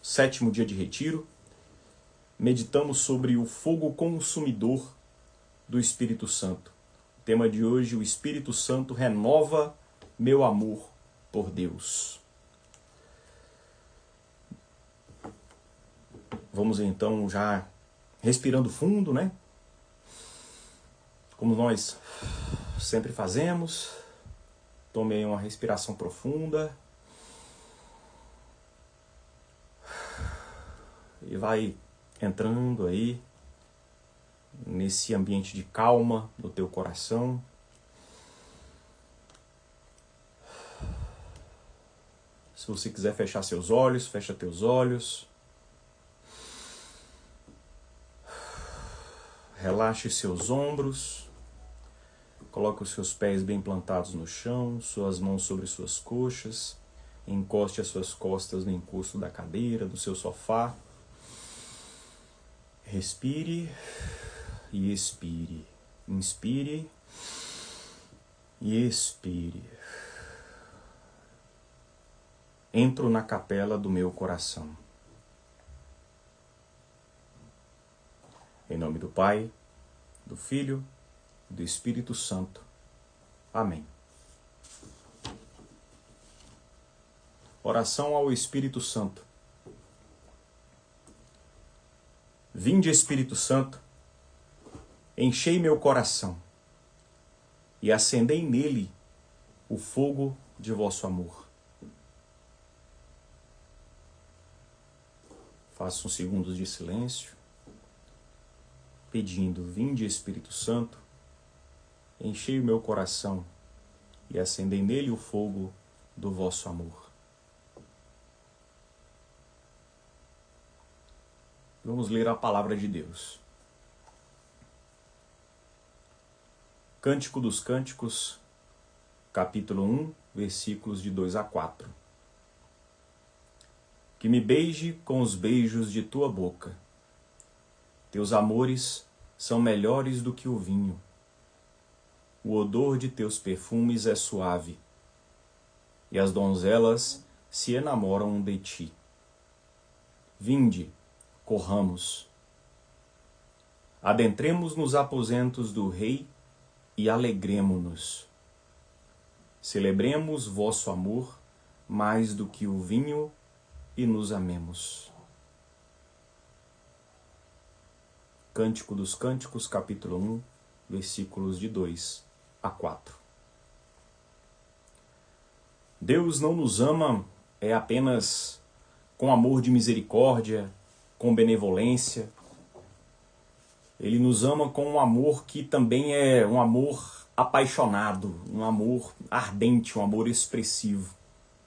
7º dia de retiro, meditamos sobre o fogo consumidor do Espírito Santo. O tema de hoje, o Espírito Santo renova meu amor por Deus. Vamos então já respirando fundo, né? Como nós sempre fazemos. Tome aí uma respiração profunda. E vai entrando aí nesse ambiente de calma do teu coração. Se você quiser fechar seus olhos, fecha teus olhos. Relaxe seus ombros. Coloque os seus pés bem plantados no chão, suas mãos sobre suas coxas. Encoste as suas costas no encosto da cadeira, do seu sofá. Respire e expire. Inspire e expire. Entro na capela do meu coração. Em nome do Pai, do Filho e do Espírito Santo. Amém. Oração ao Espírito Santo. Vinde, Espírito Santo, enchei meu coração e acendei nele o fogo de vosso amor. Faça uns segundos de silêncio, pedindo: vinde, Espírito Santo, enchei o meu coração e acendei nele o fogo do vosso amor. Vamos ler a palavra de Deus. Cântico dos Cânticos, capítulo 1, versículos de 2 a 4. Que me beije com os beijos de tua boca. Teus amores são melhores do que o vinho. O odor de teus perfumes é suave, e as donzelas se enamoram de ti. Vinde, corramos. Adentremos nos aposentos do Rei e alegremo-nos. Celebremos vosso amor mais do que o vinho e nos amemos. Cântico dos Cânticos, capítulo 1, versículos de 2 a 4. Deus não nos ama apenas com amor de misericórdia, com benevolência. Ele nos ama com um amor que também é um amor apaixonado, um amor ardente, um amor expressivo.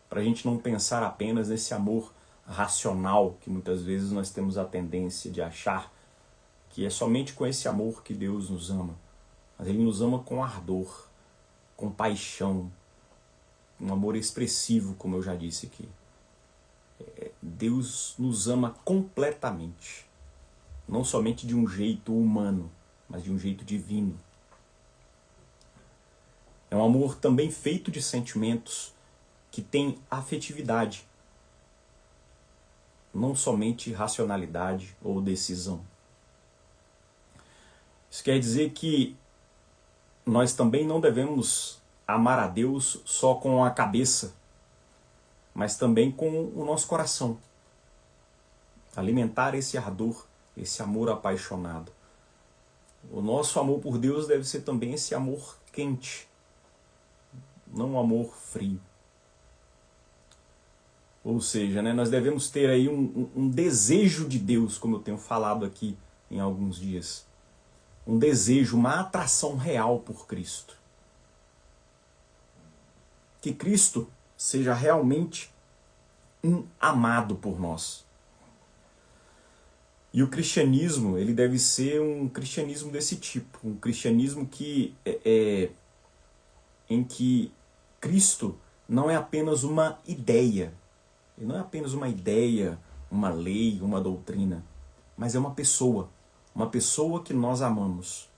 Para a gente não pensar apenas nesse amor racional, que muitas vezes nós temos a tendência de achar que é somente com esse amor que Deus nos ama. Mas Ele nos ama com ardor, com paixão, um amor expressivo, como eu já disse aqui. Deus nos ama completamente, não somente de um jeito humano, mas de um jeito divino. É um amor também feito de sentimentos, que tem afetividade, não somente racionalidade ou decisão. Isso quer dizer que nós também não devemos amar a Deus só com a cabeça, mas também com o nosso coração. Alimentar esse ardor, esse amor apaixonado. O nosso amor por Deus deve ser também esse amor quente, não um amor frio. Ou seja, nós devemos ter aí um desejo de Deus, como eu tenho falado aqui em alguns dias. Um desejo, uma atração real por Cristo. Que Cristo seja realmente um amado por nós. E o cristianismo, ele deve ser um cristianismo desse tipo, um cristianismo que em que Cristo não é apenas uma ideia, ele não é apenas uma ideia, uma lei, uma doutrina, mas é uma pessoa que nós amamos.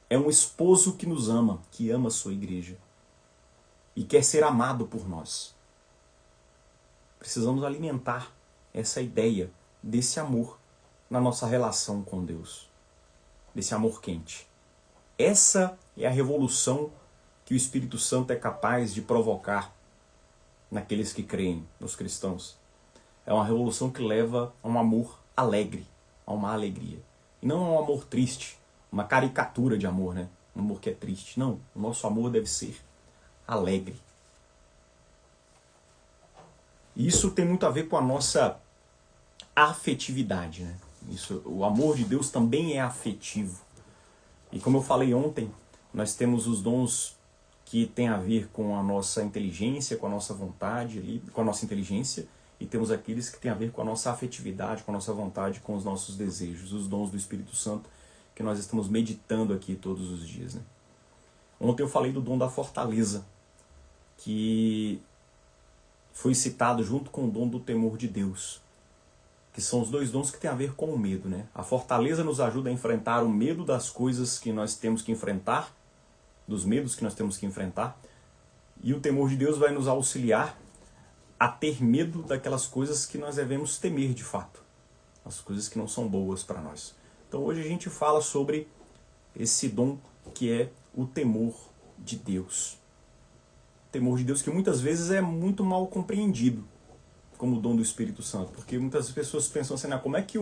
É um esposo que nos ama, que ama a sua igreja e quer ser amado por nós. Precisamos alimentar essa ideia desse amor na nossa relação com Deus, desse amor quente. Essa é a revolução que o Espírito Santo é capaz de provocar naqueles que creem, nos cristãos. É uma revolução que leva a um amor alegre, a uma alegria. E não a um amor triste, uma caricatura de amor, né? Um amor que é triste. Não, o nosso amor deve ser alegre. E isso tem muito a ver com a nossa afetividade, né? O amor de Deus também é afetivo. E como eu falei ontem, nós temos os dons que têm a ver com a nossa inteligência, com a nossa vontade, com a nossa inteligência, e temos aqueles que têm a ver com a nossa afetividade, com a nossa vontade, com os nossos desejos, os dons do Espírito Santo, que nós estamos meditando aqui todos os dias, né? Ontem eu falei do dom da fortaleza, que foi citado junto com o dom do temor de Deus, que são os dois dons que têm a ver com o medo, né? A fortaleza nos ajuda a enfrentar o medo das coisas que nós temos que enfrentar, dos medos que nós temos que enfrentar, e o temor de Deus vai nos auxiliar a ter medo daquelas coisas que nós devemos temer de fato, as coisas que não são boas para nós. Então hoje a gente fala sobre esse dom que é o temor de Deus. O temor de Deus que muitas vezes é muito mal compreendido como o dom do Espírito Santo, porque muitas pessoas pensam assim, como é que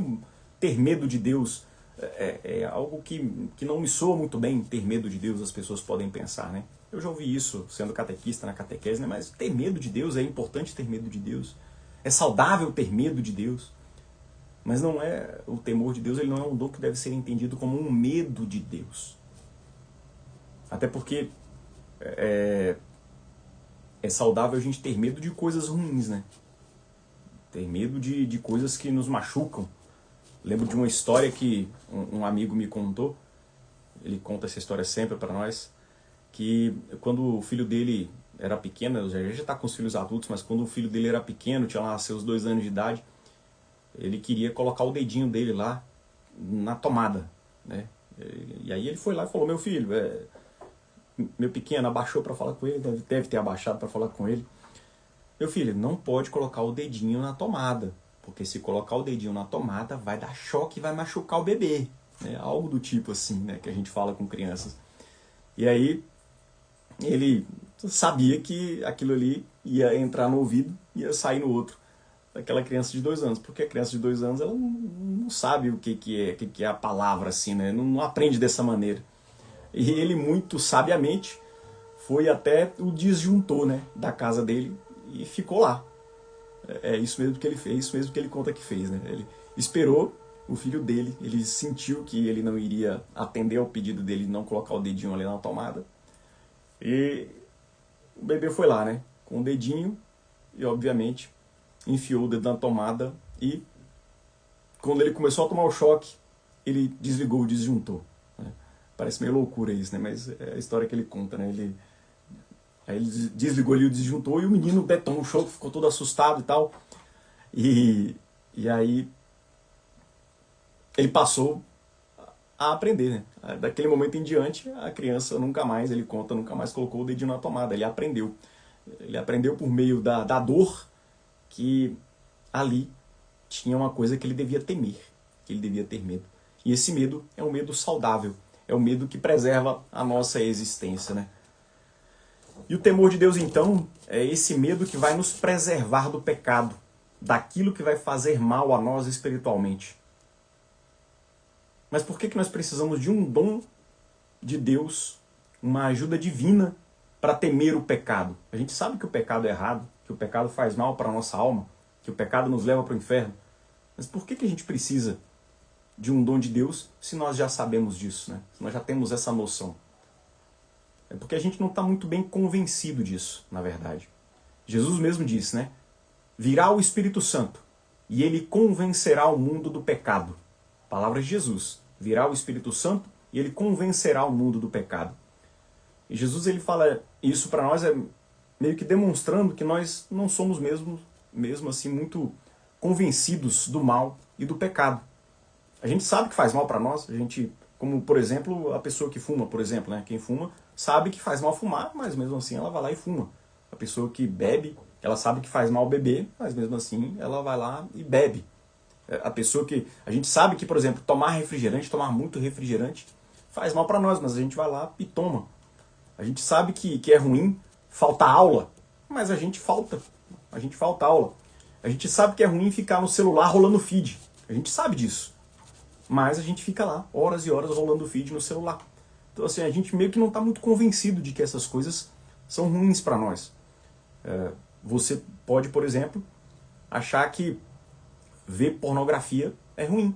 ter medo de Deus é algo que não me soa muito bem, ter medo de Deus, as pessoas podem pensar, né? Eu já ouvi isso sendo catequista na catequese, né? Mas ter medo de Deus, é importante ter medo de Deus, é saudável ter medo de Deus, mas não é, o temor de Deus ele não é um dom que deve ser entendido como um medo de Deus. Até porque é saudável a gente ter medo de coisas ruins, né? Ter medo de coisas que nos machucam. Lembro de uma história que um amigo me contou, ele conta essa história sempre para nós, que quando o filho dele era pequeno, já está com os filhos adultos, mas quando o filho dele era pequeno, tinha lá seus 2 anos de idade, ele queria colocar o dedinho dele lá na tomada, né? E aí ele foi lá e falou, meu filho, meu pequeno abaixou para falar com ele, deve ter abaixado para falar com ele. Meu filho, não pode colocar o dedinho na tomada, porque se colocar o dedinho na tomada vai dar choque e vai machucar o bebê, né? Algo do tipo assim, né, que a gente fala com crianças. E aí ele sabia que aquilo ali ia entrar no ouvido e ia sair no outro daquela criança de 2 anos, porque a criança de 2 anos ela não sabe o que é a palavra assim, né? Não aprende dessa maneira. E ele muito sabiamente foi até o disjuntor, né, da casa dele e ficou lá. É isso mesmo que ele fez, isso mesmo que ele conta que fez, né? Ele esperou o filho dele, ele sentiu que ele não iria atender ao pedido dele de não colocar o dedinho ali na tomada. E o bebê foi lá, né, com o dedinho e obviamente enfiou o dedo na tomada e quando ele começou a tomar o choque, ele desligou o disjuntor, né? Parece meio loucura isso, né? Mas é a história que ele conta, né? Aí ele desligou ali o disjuntor e o menino tomou um choque, ficou todo assustado e tal. E aí ele passou a aprender, né? Daquele momento em diante, a criança nunca mais, ele conta, nunca mais colocou o dedinho na tomada. Ele aprendeu. Ele aprendeu por meio da dor que ali tinha uma coisa que ele devia temer, que ele devia ter medo. E esse medo é um medo saudável, é um medo que preserva a nossa existência, né? E o temor de Deus, então, é esse medo que vai nos preservar do pecado, daquilo que vai fazer mal a nós espiritualmente. Mas por que nós precisamos de um dom de Deus, uma ajuda divina, para temer o pecado? A gente sabe que o pecado é errado, que o pecado faz mal para a nossa alma, que o pecado nos leva para o inferno. Mas por que a gente precisa de um dom de Deus se nós já sabemos disso, né? Se nós já temos essa noção? É porque a gente não está muito bem convencido disso, na verdade. Jesus mesmo disse, né? Virá o Espírito Santo e ele convencerá o mundo do pecado. Palavras de Jesus. Virá o Espírito Santo e ele convencerá o mundo do pecado. E Jesus ele fala isso para nós meio que demonstrando que nós não somos mesmo assim muito convencidos do mal e do pecado. A gente sabe que faz mal para nós, a gente, como por exemplo a pessoa que fuma, por exemplo, né? Quem fuma sabe que faz mal fumar, mas mesmo assim ela vai lá e fuma. A pessoa que bebe, ela sabe que faz mal beber, mas mesmo assim ela vai lá e bebe. A pessoa que... A gente sabe que, por exemplo, tomar muito refrigerante, faz mal para nós, mas a gente vai lá e toma. A gente sabe que é ruim faltar aula, mas a gente falta aula. A gente sabe que é ruim ficar no celular rolando feed. A gente sabe disso. Mas a gente fica lá, horas e horas, rolando feed no celular. Então, assim, a gente meio que não está muito convencido de que essas coisas são ruins para nós. Você pode, por exemplo, achar que ver pornografia é ruim.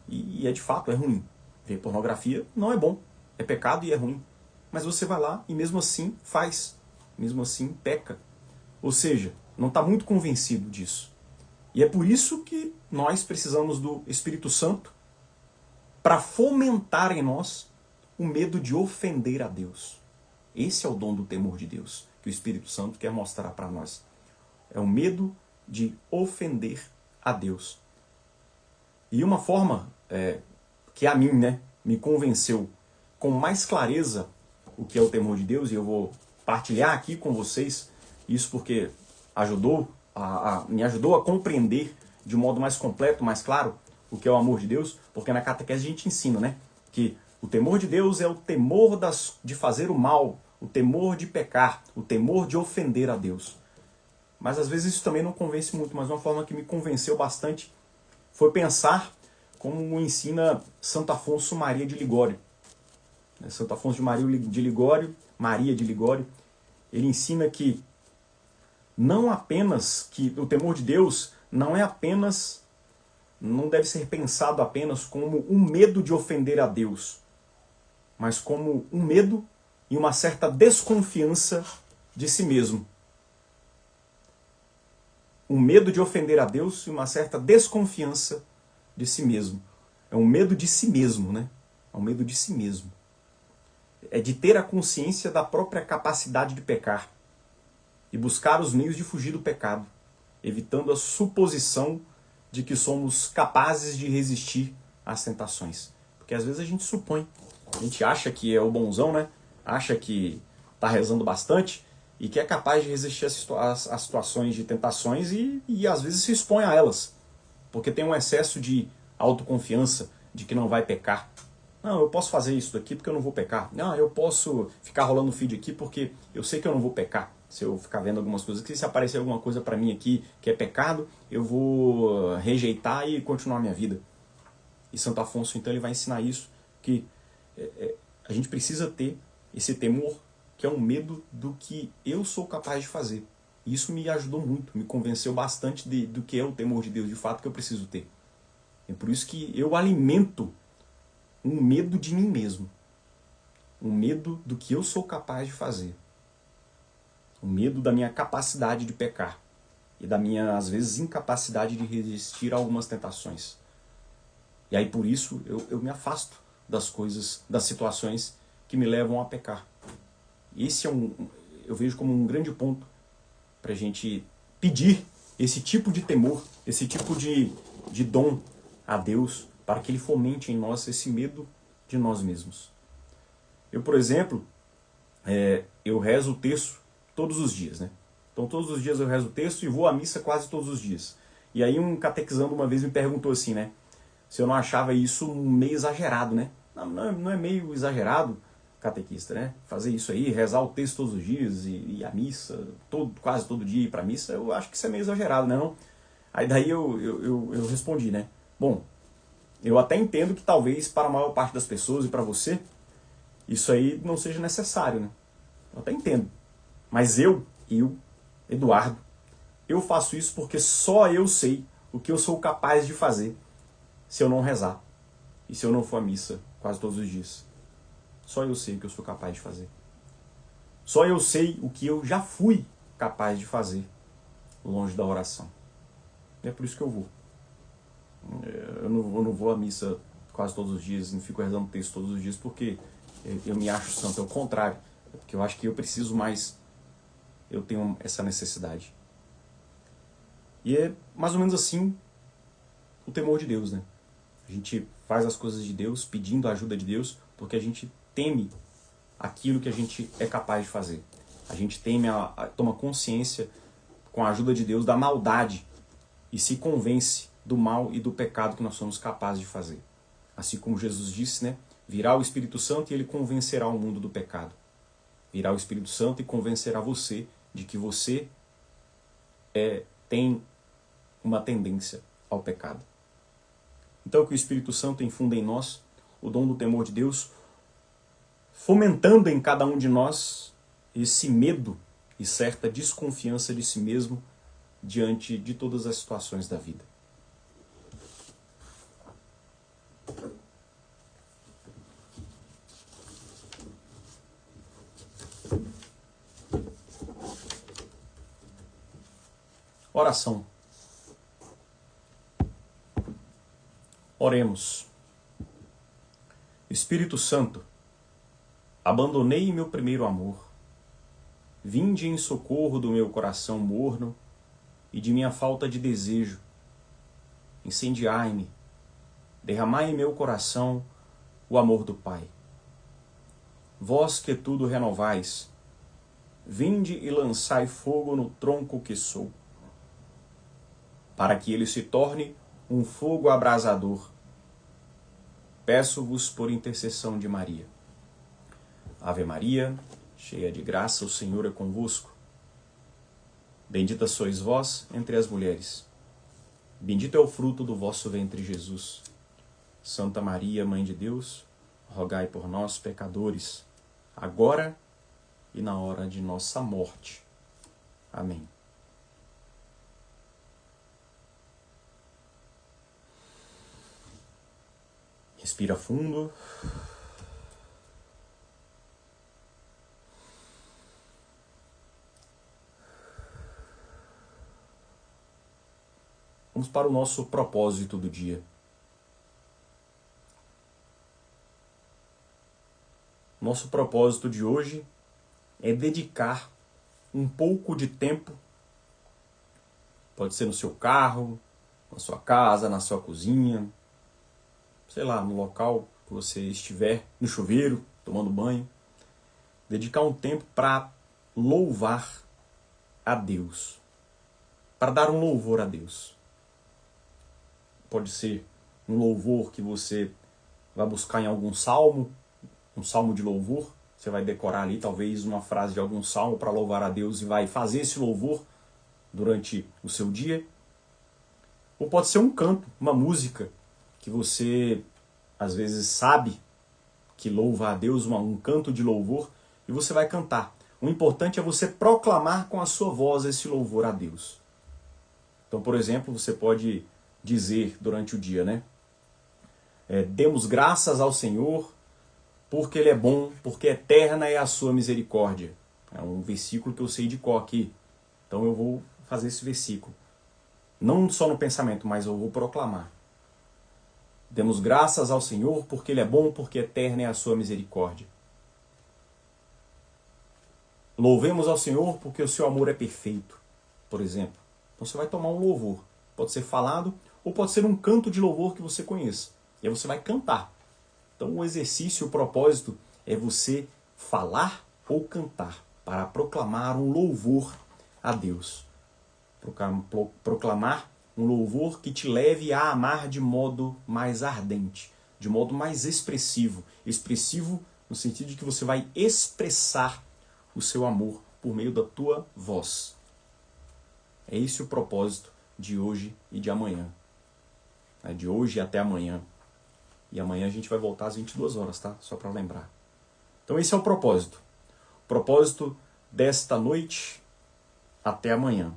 E de fato é ruim. Ver pornografia não é bom. É pecado e é ruim. Mas você vai lá e mesmo assim faz. Mesmo assim peca. Ou seja, não está muito convencido disso. E é por isso que nós precisamos do Espírito Santo para fomentar em nós o medo de ofender a Deus. Esse é o dom do temor de Deus que o Espírito Santo quer mostrar para nós. É o medo de ofender a Deus. E uma forma que a mim, me convenceu com mais clareza o que é o temor de Deus, e eu vou partilhar aqui com vocês isso porque me ajudou a compreender de um modo mais completo, mais claro, o que é o amor de Deus, porque na catequese a gente ensina, que o temor de Deus é o temor de fazer o mal, o temor de pecar, o temor de ofender a Deus. Mas às vezes isso também não convence muito, mas uma forma que me convenceu bastante foi pensar como ensina Santo Afonso Maria de Ligório. Santo Afonso de Maria de Ligório, ele ensina que o temor de Deus não deve ser pensado apenas como um medo de ofender a Deus, mas como um medo e uma certa desconfiança de si mesmo. Um medo de ofender a Deus e uma certa desconfiança de si mesmo. É um medo de si mesmo, É um medo de si mesmo. É de ter a consciência da própria capacidade de pecar e buscar os meios de fugir do pecado, evitando a suposição de que somos capazes de resistir às tentações. Porque às vezes a gente supõe, a gente acha que é o bonzão, acha que está rezando bastante e que é capaz de resistir às situações de tentações e às vezes se expõe a elas, porque tem um excesso de autoconfiança de que não vai pecar. Não, eu posso fazer isso daqui porque eu não vou pecar. Não, eu posso ficar rolando feed aqui porque eu sei que eu não vou pecar. Se eu ficar vendo algumas coisas aqui, se aparecer alguma coisa para mim aqui que é pecado, eu vou rejeitar e continuar a minha vida. E Santo Afonso, então, ele vai ensinar isso, que a gente precisa ter esse temor, que é um medo do que eu sou capaz de fazer. E isso me ajudou muito, me convenceu bastante do que é o temor de Deus, de fato, que eu preciso ter. É por isso que eu alimento um medo de mim mesmo. Um medo do que eu sou capaz de fazer. O medo da minha capacidade de pecar. E da minha, às vezes, incapacidade de resistir a algumas tentações. E aí, por isso, eu me afasto das coisas, das situações que me levam a pecar. Esse eu vejo como um grande ponto para a gente pedir esse tipo de temor, esse tipo de dom a Deus, para que Ele fomente em nós esse medo de nós mesmos. Eu, por exemplo, eu rezo o terço todos os dias, Então todos os dias eu rezo o terço e vou à missa quase todos os dias. E aí um catequizando uma vez me perguntou assim, se eu não achava isso meio exagerado, Não é meio exagerado, catequista, Fazer isso aí, rezar o texto todos os dias e a missa, quase todo dia ir para a missa, eu acho que isso é meio exagerado, não? Aí daí eu respondi, Bom, eu até entendo que talvez para a maior parte das pessoas e para você, isso aí não seja necessário, Eu até entendo. Mas eu, Eduardo, eu faço isso porque só eu sei o que eu sou capaz de fazer se eu não rezar. E se eu não for à missa quase todos os dias. Só eu sei o que eu sou capaz de fazer. Só eu sei o que eu já fui capaz de fazer longe da oração. E é por isso que eu vou. Eu não vou à missa quase todos os dias, não fico rezando texto todos os dias porque eu me acho santo. É o contrário. Porque eu acho que eu preciso mais. Eu tenho essa necessidade. E é mais ou menos assim o temor de Deus, A gente faz as coisas de Deus pedindo a ajuda de Deus porque a gente teme aquilo que a gente é capaz de fazer. A gente toma consciência com a ajuda de Deus da maldade e se convence do mal e do pecado que nós somos capazes de fazer. Assim como Jesus disse, né? Virá o Espírito Santo e ele convencerá o mundo do pecado. Virá o Espírito Santo e convencerá você de que você tem uma tendência ao pecado. Então que o Espírito Santo infunda em nós o dom do temor de Deus, fomentando em cada um de nós esse medo e certa desconfiança de si mesmo diante de todas as situações da vida. Oração. Oremos. Espírito Santo, abandonei meu primeiro amor. Vinde em socorro do meu coração morno e de minha falta de desejo. Incendiai-me, derramai em meu coração o amor do Pai. Vós que tudo renovais, vinde e lançai fogo no tronco que sou, para que ele se torne um fogo abrasador. Peço-vos por intercessão de Maria. Ave Maria, cheia de graça, o Senhor é convosco. Bendita sois vós entre as mulheres. Bendito é o fruto do vosso ventre, Jesus. Santa Maria, Mãe de Deus, rogai por nós, pecadores, agora e na hora de nossa morte. Amém. Respira fundo. Vamos para o nosso propósito do dia. Nosso propósito de hoje é dedicar um pouco de tempo, pode ser no seu carro, na sua casa, na sua cozinha, sei lá, no local que você estiver, no chuveiro, tomando banho, dedicar um tempo para louvar a Deus, para dar um louvor a Deus. Pode ser um louvor que você vai buscar em algum salmo, um salmo de louvor, você vai decorar ali talvez uma frase de algum salmo para louvar a Deus e vai fazer esse louvor durante o seu dia. Ou pode ser um canto, uma música que você às vezes sabe que louva a Deus, um canto de louvor, e você vai cantar. O importante é você proclamar com a sua voz esse louvor a Deus. Então, por exemplo, você pode dizer durante o dia, né? Demos graças ao Senhor, porque Ele é bom, porque eterna é a sua misericórdia. É um versículo que eu sei de cor aqui. Então eu vou fazer esse versículo. Não só no pensamento, mas eu vou proclamar. Demos graças ao Senhor, porque Ele é bom, porque eterna é a sua misericórdia. Louvemos ao Senhor, porque o seu amor é perfeito, por exemplo. Então você vai tomar um louvor. Pode ser falado, ou pode ser um canto de louvor que você conheça. E aí você vai cantar. Então o exercício, o propósito é você falar ou cantar para proclamar um louvor a Deus. Proclamar um louvor que te leve a amar de modo mais ardente, de modo mais expressivo. Expressivo no sentido de que você vai expressar o seu amor por meio da tua voz. É esse o propósito de hoje e de amanhã. De hoje até amanhã. E amanhã a gente vai voltar às 22 horas, tá? Só para lembrar. Então esse é o propósito. O propósito desta noite até amanhã.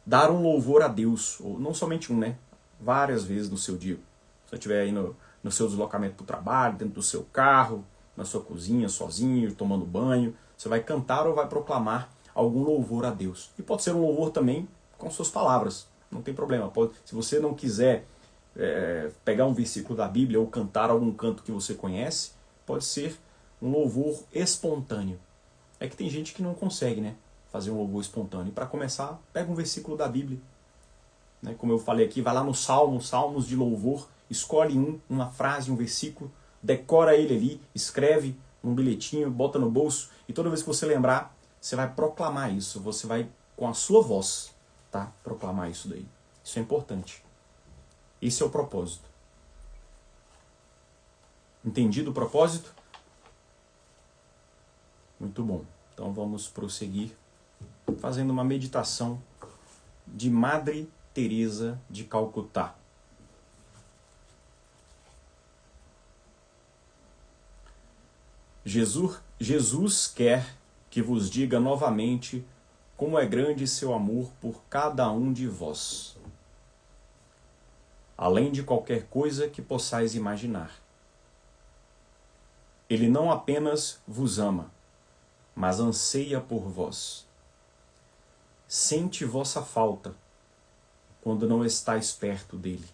Dar um louvor a Deus. Ou não somente um, né? Várias vezes no seu dia. Se você estiver aí no seu deslocamento para o trabalho, dentro do seu carro, na sua cozinha, sozinho, tomando banho, você vai cantar ou vai proclamar algum louvor a Deus. E pode ser um louvor também com suas palavras. Não tem problema. Se você não quiser pegar um versículo da Bíblia ou cantar algum canto que você conhece, pode ser um louvor espontâneo. É que tem gente que não consegue, né, fazer um louvor espontâneo. Para começar, pega um versículo da Bíblia. Né, como eu falei aqui, vai lá no Salmos de louvor, escolhe uma frase, um versículo, decora ele ali, escreve num bilhetinho, bota no bolso, e toda vez que você lembrar, você vai proclamar isso. Você vai, com a sua voz, tá, proclamar isso daí. Isso é importante. Esse é o propósito. Entendido o propósito? Muito bom. Então vamos prosseguir fazendo uma meditação de Madre Teresa de Calcutá. Jesus quer que vos diga novamente como é grande seu amor por cada um de vós, além de qualquer coisa que possais imaginar. Ele não apenas vos ama, mas anseia por vós. Sente vossa falta quando não estáis perto dele.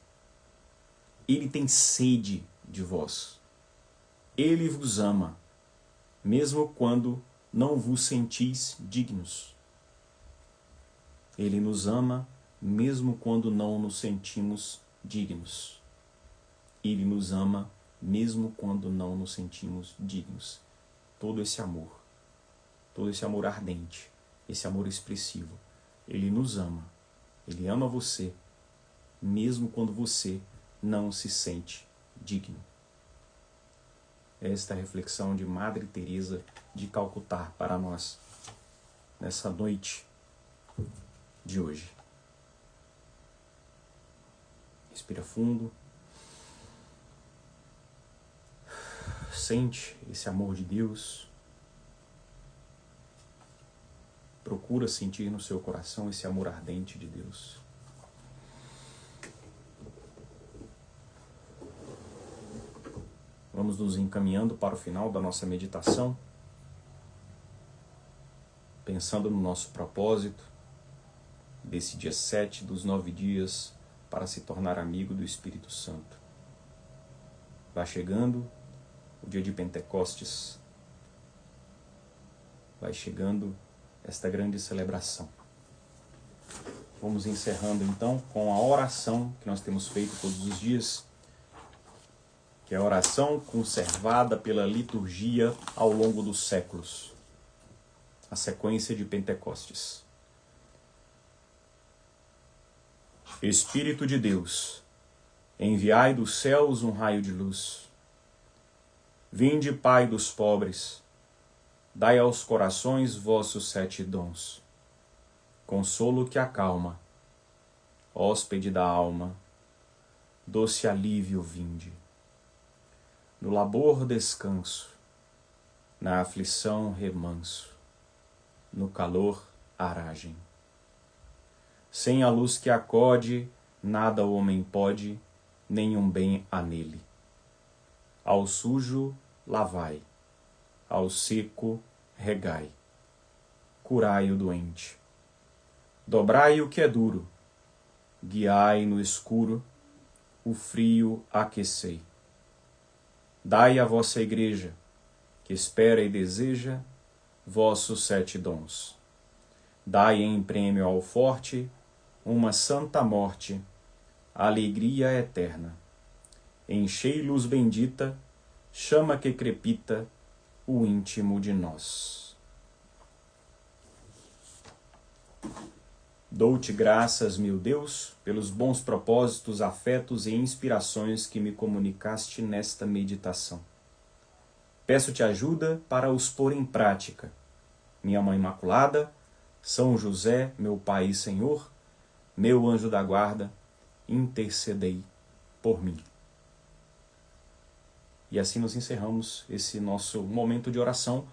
Ele tem sede de vós. Ele vos ama, mesmo quando não vos sentis dignos. Ele nos ama, mesmo quando não nos sentimos dignos. Ele nos ama, mesmo quando não nos sentimos dignos. Todo esse amor ardente, esse amor expressivo, ele nos ama. Ele ama você, mesmo quando você não se sente digno. Esta é a reflexão de Madre Teresa de Calcutá para nós, nessa noite de hoje. Respira fundo. Sente esse amor de Deus. Procura sentir no seu coração esse amor ardente de Deus. Vamos nos encaminhando para o final da nossa meditação, pensando no nosso propósito desse dia 7 dos 9 dias para se tornar amigo do Espírito Santo. Vai chegando o dia de Pentecostes, vai chegando esta grande celebração. Vamos encerrando então com a oração que nós temos feito todos os dias, que é a oração conservada pela liturgia ao longo dos séculos, a sequência de Pentecostes. Espírito de Deus, enviai dos céus um raio de luz. Vinde, Pai dos pobres, dai aos corações vossos 7 dons. Consolo que acalma, hóspede da alma, doce alívio vinde. No labor descanso, na aflição remanso, no calor aragem. Sem a luz que acode, nada o homem pode, nenhum bem há nele. Ao sujo lavai, ao seco regai, curai o doente. Dobrai o que é duro, guiai no escuro, o frio aquecei. Dai à vossa igreja, que espera e deseja, vossos 7 dons. Dai em prêmio ao forte uma santa morte, alegria eterna. Enchei luz bendita, chama que crepita, o íntimo de nós. Dou-te graças, meu Deus, pelos bons propósitos, afetos e inspirações que me comunicaste nesta meditação. Peço-te ajuda para os pôr em prática. Minha Mãe Imaculada, São José, meu Pai e Senhor, meu anjo da guarda, intercedei por mim. E assim nós encerramos esse nosso momento de oração